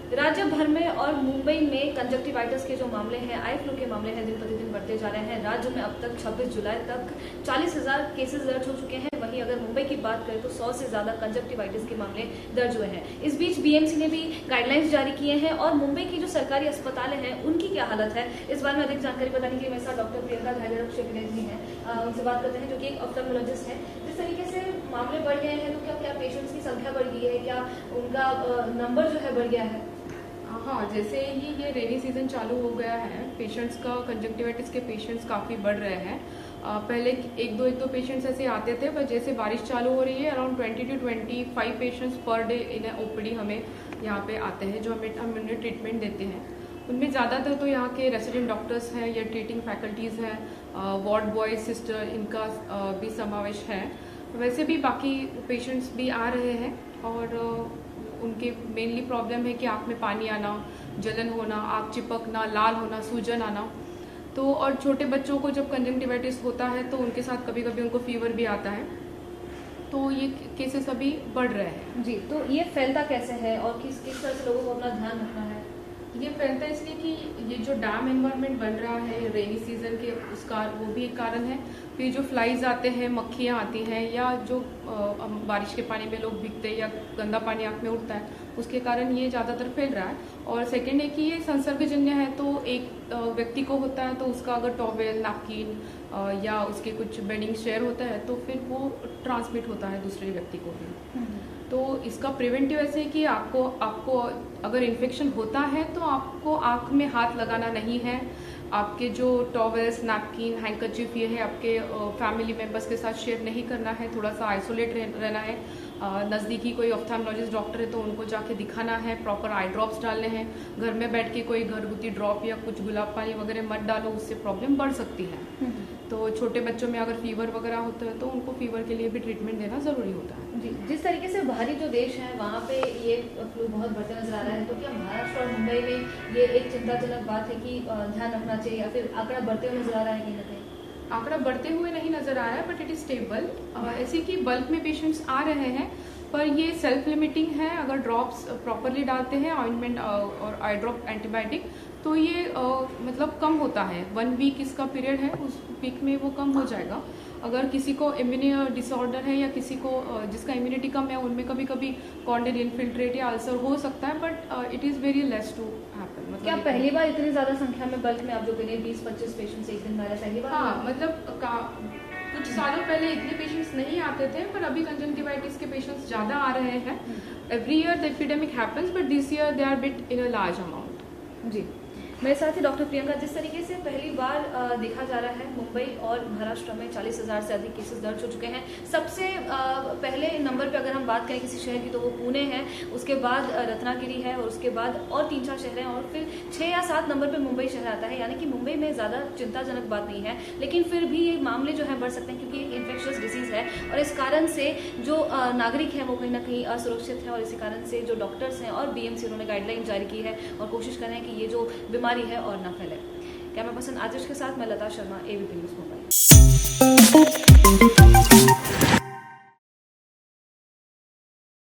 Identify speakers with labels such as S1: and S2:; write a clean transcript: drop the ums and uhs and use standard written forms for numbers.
S1: राज्य भर में और मुंबई में कंजक्टिवाइटिस के जो मामले हैं, आई फ्लू के मामले हैं, दिन प्रतिदिन बढ़ते जा रहे हैं। राज्य में अब तक 26 जुलाई तक 40,000 केसेस दर्ज हो चुके हैं। वहीं अगर मुंबई की बात करें तो 100 से ज्यादा कंजक्टिवाइटिस के मामले दर्ज हुए हैं। इस बीच बीएमसी ने भी गाइडलाइंस जारी किए हैं और मुंबई की जो सरकारी अस्पताल हैं उनकी क्या हालत है, इस बारे में अधिक जानकारी बताने के लिए मेरे साथ डॉक्टर प्रियंका जी हैं। उनसे बात करते हैं, जो कि एक ऑफ्थल्मोलॉजिस्ट है। जिस तरीके से मामले बढ़ गए हैं, तो क्या पेशेंट्स की संख्या बढ़ गई है, क्या उनका नंबर जो है बढ़ गया है?
S2: हाँ, जैसे ही ये रेनी सीजन चालू हो गया है, पेशेंट्स का कंजक्टिवाइटिस के पेशेंट्स काफ़ी बढ़ रहे हैं। पहले एक दो पेशेंट्स ऐसे आते थे, पर जैसे बारिश चालू हो रही है around 20 to 25 patients per day in OPD हमें यहाँ पे आते हैं, जो हम उन्हें ट्रीटमेंट देते हैं। उनमें ज़्यादातर तो यहाँ के रेसिडेंट डॉक्टर्स हैं या ट्रीटिंग फैकल्टीज़ हैं, वार्ड बॉय, सिस्टर, इनका भी समावेश है। वैसे भी बाकी पेशेंट्स भी आ रहे हैं और उनके मेनली प्रॉब्लम है कि आँख में पानी आना, जलन होना, आँख चिपकना, लाल होना, सूजन आना। तो और छोटे बच्चों को जब कंजक्टिवाइटिस होता है तो उनके साथ कभी कभी उनको फीवर भी आता है। तो ये केसेस अभी बढ़ रहे हैं।
S1: जी, तो ये फैलता कैसे है और किस तरह से लोगों को अपना ध्यान रखना है?
S2: ये फैलता है इसलिए कि ये जो डैम एनवायरनमेंट बन रहा है रेनी सीजन के, उसका वो भी एक कारण है। फिर जो फ्लाइज आते हैं, मक्खियाँ आती हैं, या जो बारिश के पानी में लोग भीगते हैं या गंदा पानी आँख में उठता है, उसके कारण ये ज़्यादातर फैल रहा है। और सेकेंड है कि ये संसर्गजन्य है, तो एक व्यक्ति को होता है तो उसका अगर टॉवेल, नैपकिन या उसके कुछ बेडिंग शेयर होता है तो फिर वो ट्रांसमिट होता है दूसरे व्यक्ति को भी। तो इसका प्रिवेंटिव ऐसे है कि आपको अगर इन्फेक्शन होता है तो आपको आँख में हाथ लगाना नहीं है। आपके जो टॉवेल्स, नैपकिन, हैंकरचीफ ये है आपके फैमिली मेंबर्स के साथ शेयर नहीं करना है। थोड़ा सा आइसोलेट रहना है। नज़दीकी कोई ऑफ्थल्मोलॉजिस्ट डॉक्टर है तो उनको जाके दिखाना है। प्रॉपर आई ड्रॉप्स डालने हैं। घर में बैठ के कोई घरगुती ड्रॉप या कुछ गुलाब पानी वगैरह मत डालो, उससे प्रॉब्लम बढ़ सकती है। तो छोटे बच्चों में अगर फीवर वगैरह होता है तो उनको फीवर के लिए भी ट्रीटमेंट देना ज़रूरी होता है।
S1: जी, जिस तरीके से बाहरी जो देश है वहाँ पे ये फ्लू बहुत बढ़ते नजर आ रहा है, तो क्या महाराष्ट्र और मुंबई में ये एक चिंताजनक बात है कि ध्यान रखना चाहिए, या फिर आंकड़ा बढ़ते हुए नजर आ रहा है कहीं ना कहीं?
S2: आंकड़ा बढ़ते हुए नहीं नजर आ रहा है, बट इट इज स्टेबल। ऐसे कि बल्क में पेशेंट्स आ रहे हैं, पर ये सेल्फ लिमिटिंग है। अगर ड्रॉप्स प्रॉपरली डालते हैं, ऑइंटमेंट और आई ड्रॉप एंटीबायोटिक, तो ये मतलब कम होता है। 1 वीक इसका पीरियड है, उस वीक में वो कम हो जाएगा। अगर किसी को इम्यून डिसऑर्डर है या किसी को जिसका इम्यूनिटी कम है, उनमें कभी कभी कॉन्डेल इन्फिल्ट्रेट या अल्सर हो सकता है, but it is very less to happen. मतलब
S1: क्या पहली बार इतनी ज्यादा संख्या में बल्क में आप जो करें 20-25 पेशेंट्स एक दिन में आ रहे हैं, पहली बार?
S2: हाँ, मतलब कुछ सालों पहले इतने पेशेंट्स नहीं आते थे, पर अभी कंजक्टिवाइटिस के पेशेंट्स ज़्यादा आ रहे हैं। Every year the epidemic happens, but this year they are bit in a large amount.
S1: जी, मेरे साथ ही डॉक्टर प्रियंका, जिस तरीके से पहली बार देखा जा रहा है मुंबई और महाराष्ट्र में 40,000 से अधिक केसेस दर्ज हो चुके हैं। सबसे पहले नंबर पे अगर हम बात करें किसी शहर की तो वो पुणे है, उसके बाद रत्नागिरी है, और उसके बाद और 3-4 शहर हैं, और फिर 6 या 7 नंबर पे मुंबई शहर आता है। यानी कि मुंबई में ज़्यादा चिंताजनक बात नहीं है, लेकिन फिर भी ये मामले जो है बढ़ सकते हैं, क्योंकि एक इन्फेक्शियस डिजीज़ है और इस कारण से जो नागरिक हैं वो कहीं ना कहीं असुरक्षित है। और इसी कारण से जो डॉक्टर्स हैं और बीएमसी उन्होंने गाइडलाइन जारी की है और कोशिश कर रहे हैं कि ये जो बीमारी है और ना फैले। कैमरा पर्सन आतिश के साथ मैं लता शर्मा, एबीपी न्यूज़ मुंबई।